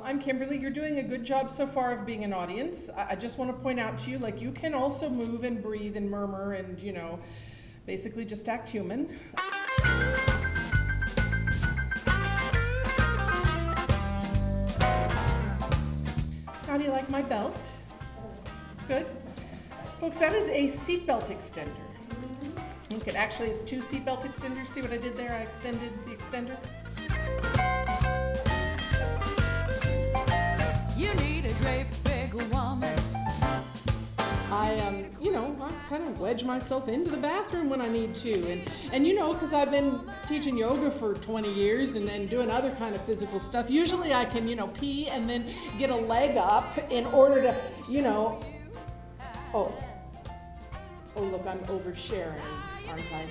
I'm Kimberly. You're doing a good job so far of being an audience. I just want to point out to you, like, you can also move and breathe and murmur and, basically just act human. How do you like my belt? It's good. Folks, that is a seatbelt extender. Look, it's 2 seatbelt extenders. See what I did there? I extended the extender. You need a great big woman. I kind of wedge myself into the bathroom when I need to. And because I've been teaching yoga for 20 years and doing other kind of physical stuff, usually I can, pee and then get a leg up in order to, oh, look, I'm oversharing, aren't I?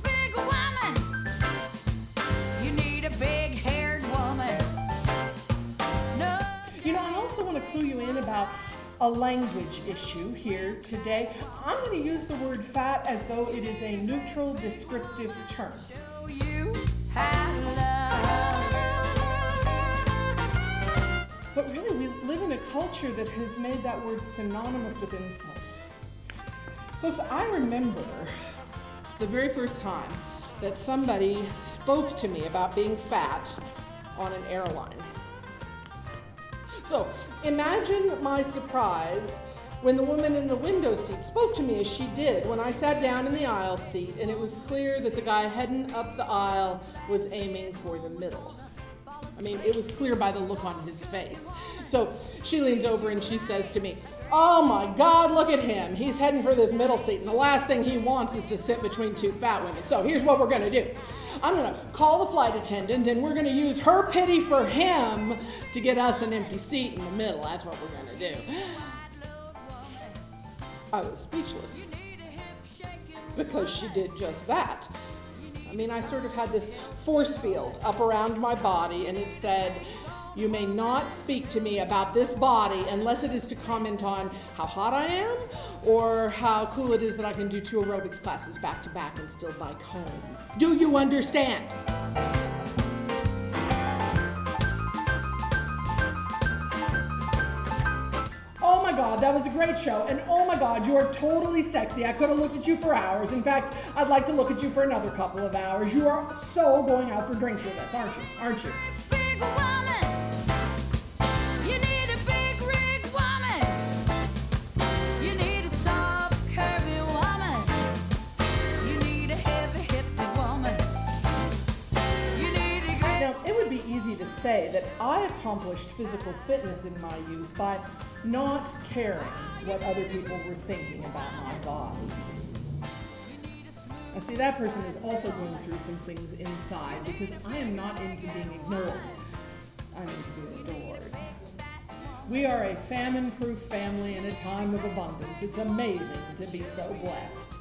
Big woman. You need a big-haired woman. No. I also want to clue you in about a language issue here today. I'm going to use the word fat as though it is a neutral descriptive term. Show you how to love. But really, we live in a culture that has made that word synonymous with insult. Folks, I remember the very first time that somebody spoke to me about being fat on an airline. So imagine my surprise when the woman in the window seat spoke to me as she did when I sat down in the aisle seat and it was clear that the guy heading up the aisle was aiming for the middle. It was clear by the look on his face. So she leans over and she says to me, "Oh my God, look at him. He's heading for this middle seat, and the last thing he wants is to sit between 2 fat women. So here's what we're going to do. I'm going to call the flight attendant, and we're going to use her pity for him to get us an empty seat in the middle. That's what we're going to do." I was speechless because she did just that. I sort of had this force field up around my body, and it said, "You may not speak to me about this body unless it is to comment on how hot I am or how cool it is that I can do 2 aerobics classes back to back and still bike home. Do you understand?" "Oh my God, that was a great show. And oh my God, you are totally sexy. I could have looked at you for hours. In fact, I'd like to look at you for another couple of hours. You are so going out for drinks with us, aren't you? Aren't you?" Big woman. You need a big rig woman. You need a soft, curvy woman. You need a heavy-hipped woman. You need a great... Now, it would be easy to say that I accomplished physical fitness in my youth by not caring what other people were thinking about my body. Now, see, that person is also going through some things inside because I am not into being ignored. I'm into being adored. We are a famine-proof family in a time of abundance. It's amazing to be so blessed.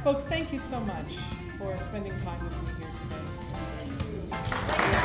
Folks, thank you so much for spending time with me here today.